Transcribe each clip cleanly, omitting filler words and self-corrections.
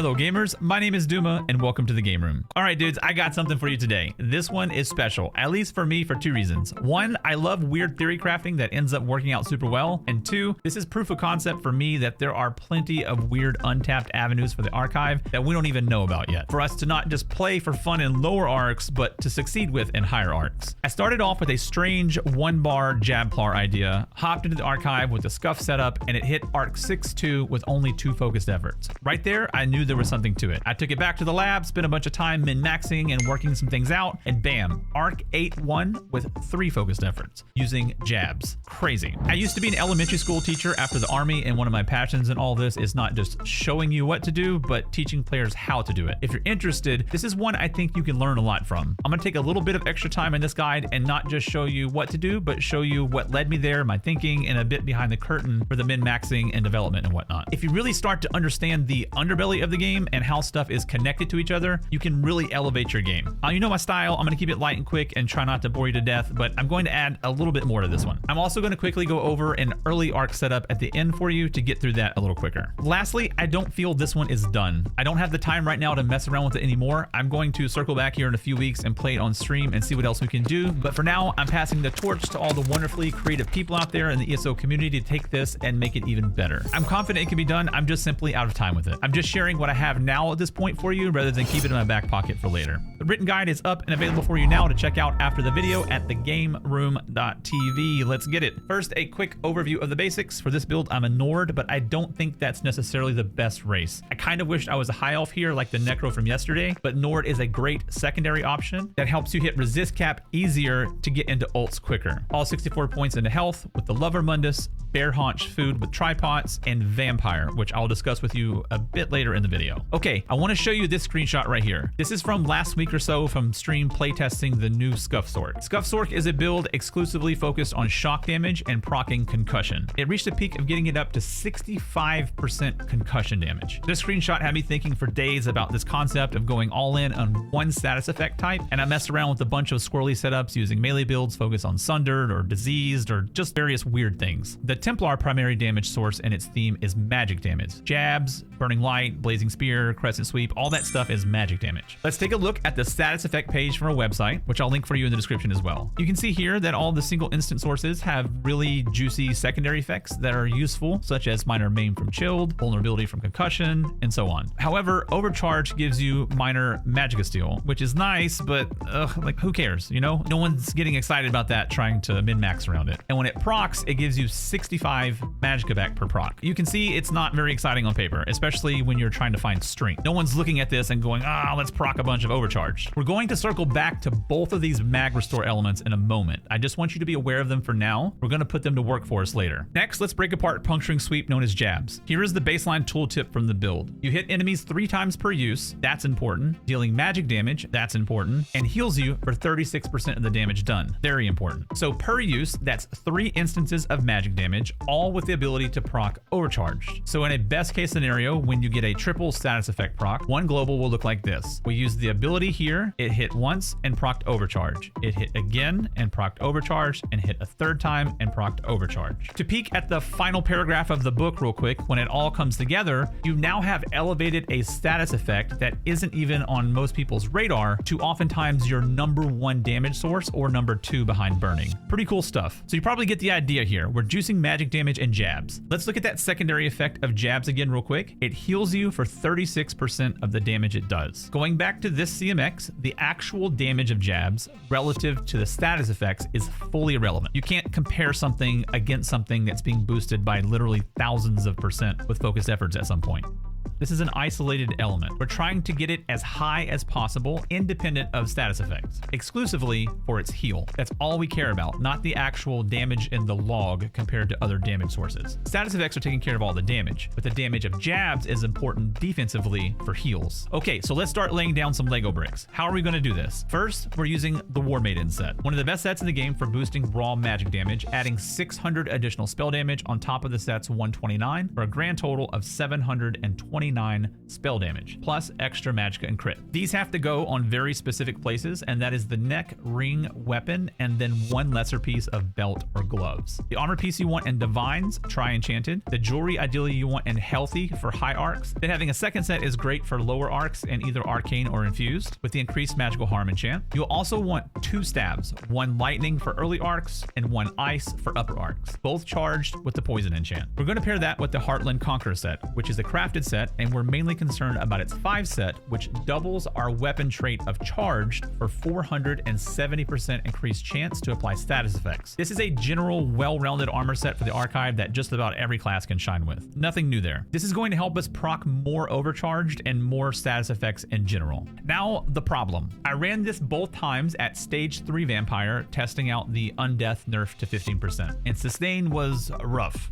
Hello gamers, my name is Duma and welcome to the Game Room. Alright dudes, I got something for you today. This one is special, at least for me, for two reasons. One, I love weird theory crafting that ends up working out super well. And two, this is proof of concept for me that there are plenty of weird untapped avenues for the archive that we don't even know about yet. For us to not just play for fun in lower arcs, but to succeed with in higher arcs. I started off with a strange one-bar Jabplar idea, hopped into the archive with the scuff setup, and it hit arc 6-2 with only 2 focused efforts. Right there, I knew there was something to it. I took it back to the lab, spent a bunch of time min-maxing and working some things out, and bam, arc 8-1 with 3 focused efforts, using jabs. Crazy. I used to be an elementary school teacher after the army, and one of my passions in all this is not just showing you what to do, but teaching players how to do it. If you're interested, this is one I think you can learn a lot from. I'm gonna take a little bit of extra time in this guide and not just show you what to do, but show you what led me there, my thinking, and a bit behind the curtain for the min-maxing and development and whatnot. If you really start to understand the underbelly of the game and how stuff is connected to each other, you can really elevate your game. You know my style, I'm gonna keep it light and quick and try not to bore you to death, but I'm going to add a little bit more to this one. I'm also gonna quickly go over an early arc setup at the end for you to get through that a little quicker. Lastly, I don't feel this one is done. I don't have the time right now to mess around with it anymore. I'm going to circle back here in a few weeks and play it on stream and see what else we can do. But for now, I'm passing the torch to all the wonderfully creative people out there in the ESO community to take this and make it even better. I'm confident it can be done. I'm just simply out of time with it. I'm just sharing what I have now at this point for you rather than keep it in my back pocket for later. The written guide is up and available for you now to check out after the video at thegameroom.tv. Let's get it. First, a quick overview of the basics. For this build, I'm a Nord, but I don't think that's necessarily the best race. I kind of wished I was a high elf here like the Necro from yesterday, but Nord is a great secondary option that helps you hit resist cap easier to get into ults quicker. All 64 points into health with the Lover Mundus, Bear Haunch food with tripods, and Vampire, which I'll discuss with you a bit later in the video. Okay, I want to show you this screenshot right here. This is from last week or so from stream playtesting the new Scuff Sork. Scuff Sork is a build exclusively focused on shock damage and proccing concussion. It reached a peak of getting it up to 65% concussion damage. This screenshot had me thinking for days about this concept of going all in on one status effect type, and I messed around with a bunch of squirrely setups using melee builds focused on sundered or diseased or just various weird things. The Templar primary damage source and its theme is magic damage. Jabs, Burning Light, Blazing Spear, Crescent Sweep, all that stuff is magic damage. Let's take a look at the status effect page from our website, which I'll link for you in the description as well. You can see here that all the single instant sources have really juicy secondary effects that are useful, such as minor maim from chilled, vulnerability from concussion, and so on. However, overcharge gives you minor Magicka Steal, which is nice, but like who cares, you know? No one's getting excited about that trying to min-max around it. And when it procs, it gives you 65 Magicka back per proc. You can see it's not very exciting on paper, especially when you're trying to find strength. No one's looking at this and going, let's proc a bunch of overcharge. We're going to circle back to both of these mag restore elements in a moment. I just want you to be aware of them for now. We're going to put them to work for us later. Next, let's break apart Puncturing Sweep, known as jabs. Here is the baseline tooltip from the build. You hit enemies 3 times per use, that's important. Dealing magic damage, that's important. And heals you for 36% of the damage done, very important. So per use, that's 3 instances of magic damage, all with the ability to proc overcharged. So in a best case scenario, when you get a triple status effect proc, one global will look like this. We use the ability here, it hit once and procced overcharge. It hit again and procced overcharge, and hit a 3rd time and procced overcharge. To peek at the final paragraph of the book real quick, when it all comes together, you now have elevated a status effect that isn't even on most people's radar to oftentimes your #1 damage source or #2 behind burning. Pretty cool stuff. So you probably get the idea here. We're juicing magic damage and jabs. Let's look at that secondary effect of jabs again real quick. It heals you for 36% of the damage it does. Going back to this CMX, the actual damage of jabs relative to the status effects is fully irrelevant. You can't compare something against something that's being boosted by literally thousands of % with focused efforts at some point. This is an isolated element. We're trying to get it as high as possible, independent of status effects, exclusively for its heal. That's all we care about, not the actual damage in the log compared to other damage sources. Status effects are taking care of all the damage, but the damage of jabs is important defensively for heals. Okay, so let's start laying down some Lego bricks. How are we going to do this? First, we're using the War Maiden set, one of the best sets in the game for boosting raw magic damage, adding 600 additional spell damage on top of the set's 129 for a grand total of 729 29 spell damage, plus extra magicka and crit. These have to go on very specific places, and that is the neck, ring, weapon, and then one lesser piece of belt or gloves. The armor piece you want in Divines, try Enchanted. The jewelry ideally you want in Healthy for high arcs. Then having a second set is great for lower arcs in either Arcane or Infused with the increased magical harm enchant. You'll also want 2 stabs, one lightning for early arcs and one ice for upper arcs, both charged with the poison enchant. We're going to pair that with the Heartland Conqueror set, which is a crafted set, and we're mainly concerned about its 5 set, which doubles our weapon trait of charged for 470% increased chance to apply status effects. This is a general well-rounded armor set for the archive that just about every class can shine with. Nothing new there. This is going to help us proc more overcharged and more status effects in general. Now, the problem. I ran this both times at stage 3 vampire, testing out the undeath nerf to 15%, and sustain was rough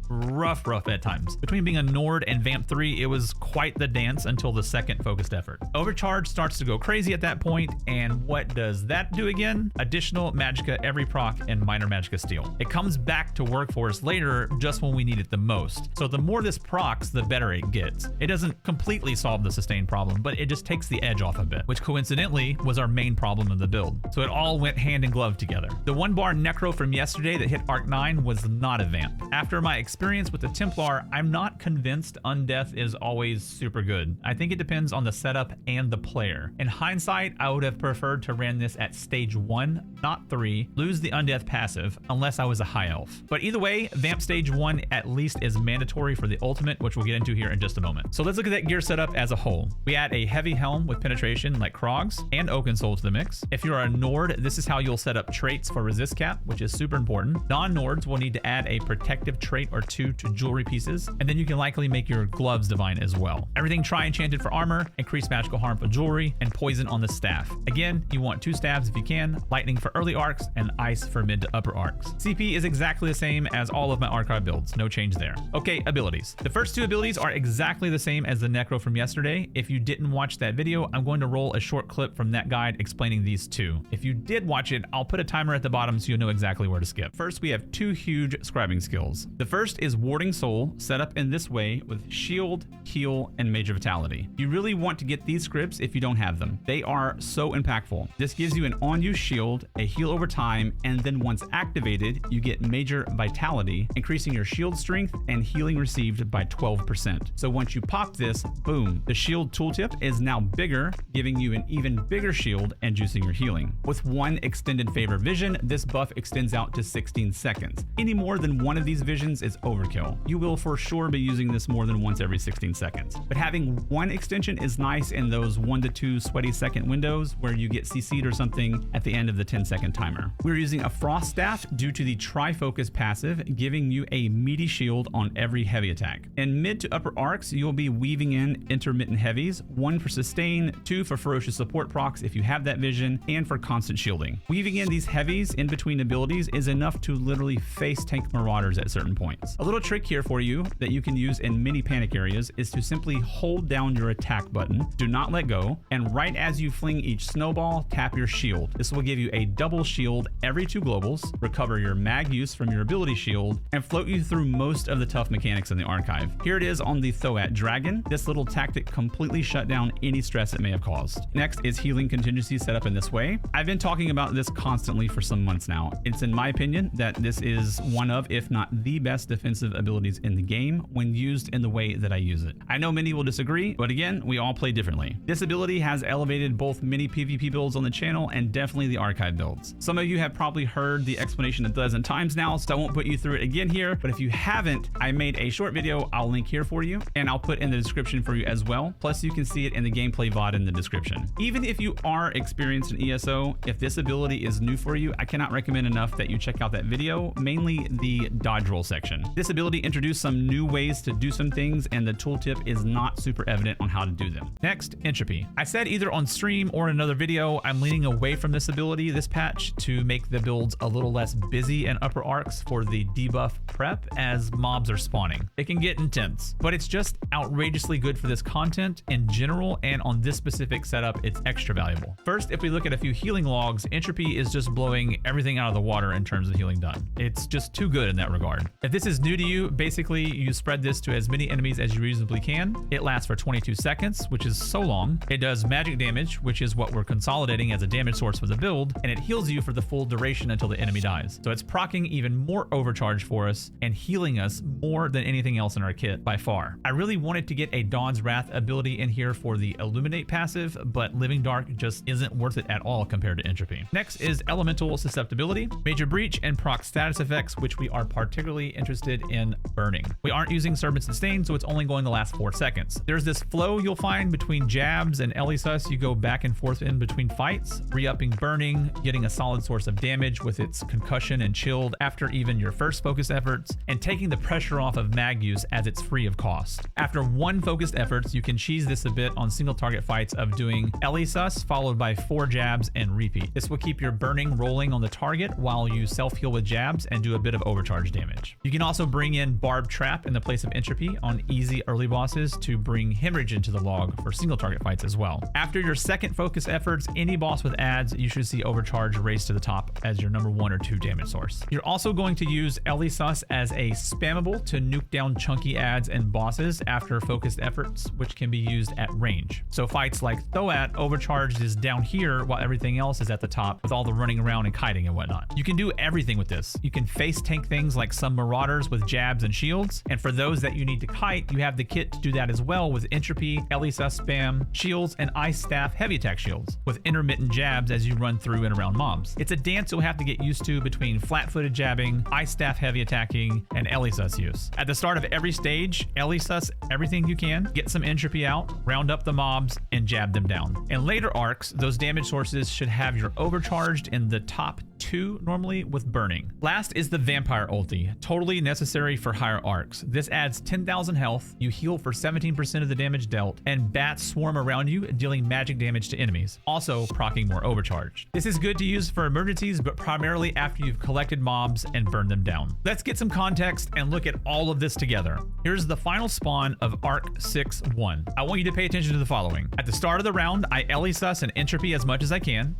at times. Between being a Nord and Vamp 3, it was quite the dance until the second focused effort. Overcharge starts to go crazy at that point, and what does that do again? Additional magicka every proc and minor magicka steal. It comes back to work for us later, just when we need it the most. So the more this procs, the better it gets. It doesn't completely solve the sustain problem, but it just takes the edge off a bit, which coincidentally was our main problem of the build. So it all went hand in glove together. The 1-bar Necro from yesterday that hit Arc 9 was not a vamp. After my experience with the Templar, I'm not convinced Undeath is always super good. I think it depends on the setup and the player. In hindsight, I would have preferred to ran this at stage 1, not 3, lose the Undeath passive, unless I was a high elf. But either way, vamp stage 1 at least is mandatory for the ultimate, which we'll get into here in just a moment. So let's look at that gear setup as a whole. We add a heavy helm with penetration like Krog's and Oakensoul to the mix. If you're a Nord, this is how you'll set up traits for resist cap, which is super important. Non-Nords will need to add a protective trait or 2 to jewelry pieces, and then you can likely make your gloves divine as well. Everything try enchanted for armor, increased magical harm for jewelry, and poison on the staff. Again, you want 2 stabs if you can, lightning for early arcs, and ice for mid to upper arcs. CP is exactly the same as all of my archive builds, no change there. Okay, abilities. The first 2 abilities are exactly the same as the Necro from yesterday. If you didn't watch that video, I'm going to roll a short clip from that guide explaining these 2. If you did watch it, I'll put a timer at the bottom so you'll know exactly where to skip. First, we have 2 huge scribing skills. The first is Warding Soul, set up in this way with shield, heal, and major vitality. You really want to get these scripts if you don't have them. They are so impactful. This gives you an on-use shield, a heal over time, and then once activated, you get major vitality, increasing your shield strength and healing received by 12%. So once you pop this, boom, the shield tooltip is now bigger, giving you an even bigger shield and juicing your healing. With 1 extended favor vision, this buff extends out to 16 seconds. Any more than 1 of these visions is overkill. You will for sure be using this more than once every 16 seconds. But having 1 extension is nice in those 1 to 2 sweaty second windows where you get CC'd or something at the end of the 10-second timer. We're using a Frost Staff due to the Tri-Focus passive, giving you a meaty shield on every heavy attack. In mid to upper arcs, you'll be weaving in intermittent heavies, 1 for sustain, 2 for ferocious support procs if you have that vision, and for constant shielding. Weaving in these heavies in between abilities is enough to literally face tank marauders at certain points. A little trick here for you that you can use in many panic areas is to simply hold down your attack button, do not let go, and right as you fling each snowball, tap your shield. This will give you a double shield every 2 globals, recover your mag use from your ability shield, and float you through most of the tough mechanics in the archive. Here it is on the Thoat Dragon. This little tactic completely shut down any stress it may have caused. Next is healing contingency set up in this way. I've been talking about this constantly for some months now. It's in my opinion that this is one of, if not the best defensive abilities in the game when used in the way that I use it. I know many will disagree, but again, we all play differently. This ability has elevated both many PvP builds on the channel and definitely the archive builds. Some of you have probably heard the explanation a dozen times now, so I won't put you through it again here, but if you haven't, I made a short video I'll link here for you, and I'll put in the description for you as well. Plus, you can see it in the gameplay VOD in the description. Even if you are experienced in ESO, if this ability is new for you, I cannot recommend enough that you check out that video, mainly the dodge roll section. This ability introduced some new ways to do some things, and the tooltip is not super evident on how to do them. Next, Entropy. I said either on stream or in another video, I'm leaning away from this ability this patch to make the builds a little less busy in upper arcs for the debuff prep as mobs are spawning. It can get intense, but it's just outrageously good for this content in general, and on this specific setup, it's extra valuable. First, if we look at a few healing logs, Entropy is just blowing everything out of the water in terms of healing done. It's just too good in that regard. If this is new to you, basically you spread this to as many enemies as you reasonably can, again. It lasts for 22 seconds, which is so long. It does magic damage, which is what we're consolidating as a damage source for the build, and it heals you for the full duration until the enemy dies. So it's proccing even more overcharge for us and healing us more than anything else in our kit by far. I really wanted to get a Dawn's Wrath ability in here for the Illuminate passive, but Living Dark just isn't worth it at all compared to Entropy. Next is Elemental Susceptibility, Major Breach, and proc status effects, which we are particularly interested in burning. We aren't using Serpent Sustain, so it's only going to last 4 seconds. There's this flow you'll find between jabs and Elisus. You go back and forth in between fights, re-upping burning, getting a solid source of damage with its concussion and chilled after even your first focus efforts, and taking the pressure off of mag use as it's free of cost. After one focused efforts, you can cheese this a bit on single target fights of doing Elisus followed by 4 jabs and repeat. This will keep your burning rolling on the target while you self-heal with jabs and do a bit of overcharge damage. You can also bring in Barb Trap in the place of Entropy on easy early bosses to bring Hemorrhage into the log for single target fights as well. After your second focus efforts, any boss with adds, you should see Overcharge raised to the top as your number 1 or 2 damage source. You're also going to use Elisus as a spammable to nuke down chunky adds and bosses after focused efforts, which can be used at range. So fights like Thoat, Overcharged is down here while everything else is at the top with all the running around and kiting and whatnot. You can do everything with this. You can face tank things like some Marauders with jabs and shields, and for those that you need to kite, you have the kit to do that as well with Entropy, Elisus spam, shields, and Ice Staff heavy attack shields with intermittent jabs as you run through and around mobs. It's a dance you'll have to get used to between flat-footed jabbing, Ice Staff heavy attacking, and Elisus use. At the start of every stage, Elisus everything you can, get some Entropy out, round up the mobs, and jab them down. In later arcs, those damage sources should have your overcharged in the top 2 normally with burning. Last is the Vampire ulti, totally necessary for higher arcs. This adds 10,000 health, you heal for 17% of the damage dealt, and bats swarm around you, dealing magic damage to enemies, also proccing more overcharge. This is good to use for emergencies, but primarily after you've collected mobs and burned them down. Let's get some context and look at all of this together. Here's the final spawn of Arc 6-1. I want you to pay attention to the following. At the start of the round, I Elisus and Entropy as much as I can,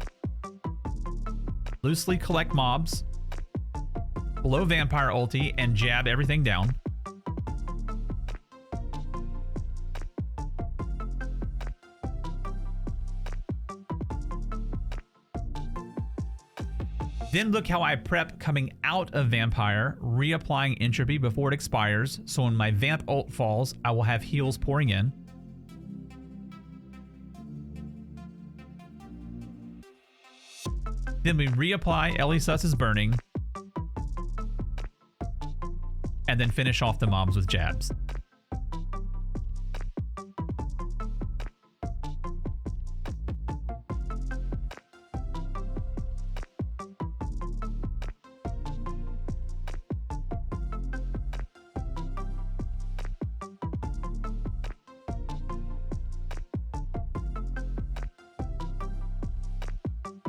loosely collect mobs, blow Vampire ulti, and jab everything down. Then look how I prep coming out of Vampire, reapplying Entropy before it expires, so when my Vamp ult falls, I will have heals pouring in. Then we reapply Elisus's burning, and then finish off the mobs with jabs.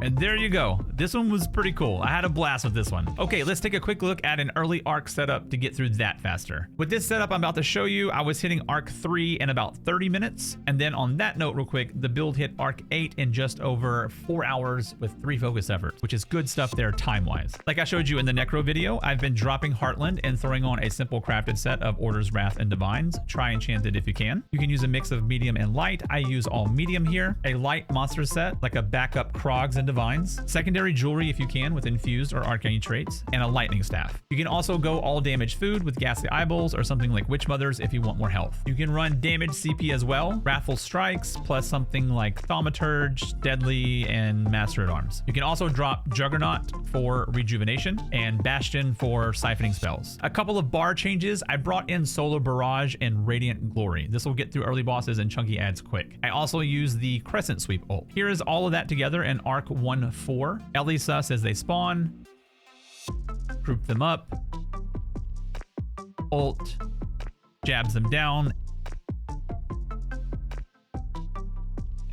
And there you go. This one was pretty cool. I had a blast with this one. Okay, let's take a quick look at an early arc setup to get through that faster. With this setup I'm about to show you, I was hitting arc 3 in about 30 minutes. And then on that note real quick, the build hit arc 8 in just over 4 hours with 3 focus efforts, which is good stuff there time-wise. Like I showed you in the Necro video, I've been dropping Heartland and throwing on a simple crafted set of Orders, Wrath, and Divines. Try Enchanted if you can. You can use a mix of medium and light. I use all medium here. A light monster set, like a backup Krogs and Divines. Secondary jewelry if you can with infused or arcane traits, and a lightning staff. You can also go all damage food with ghastly eyeballs or something like Witch Mothers if you want more health. You can run damage CP as well, Wrathful Strikes, plus something like Thaumaturge, Deadly, and Master at Arms. You can also drop Juggernaut for rejuvenation and Bastion for siphoning spells. A couple of bar changes, I brought in Solar Barrage and Radiant Glory. This will get through early bosses and chunky adds quick. I also use the Crescent Sweep ult. Here is all of that together in Arc 1-4. Elisus as they spawn, group them up, ult, jabs them down,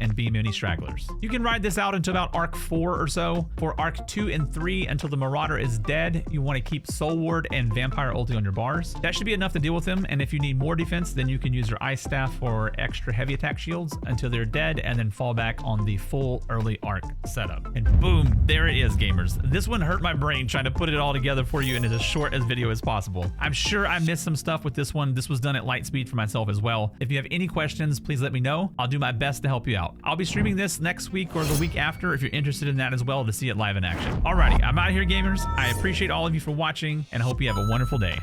and be many stragglers. You can ride this out until about Arc 4 or so. For Arc 2 and 3, until the Marauder is dead, you want to keep Soul Ward and Vampire Ulti on your bars. That should be enough to deal with him, and if you need more defense, then you can use your Ice Staff for extra heavy attack shields until they're dead, and then fall back on the full early Arc setup. And boom, there it is, gamers. This one hurt my brain trying to put it all together for you in as short as video as possible. I'm sure I missed some stuff with this one. This was done at light speed for myself as well. If you have any questions, please let me know. I'll do my best to help you out. I'll be streaming this next week or the week after if you're interested in that as well to see it live in action. Alrighty, I'm out of here, gamers. I appreciate all of you for watching and I hope you have a wonderful day.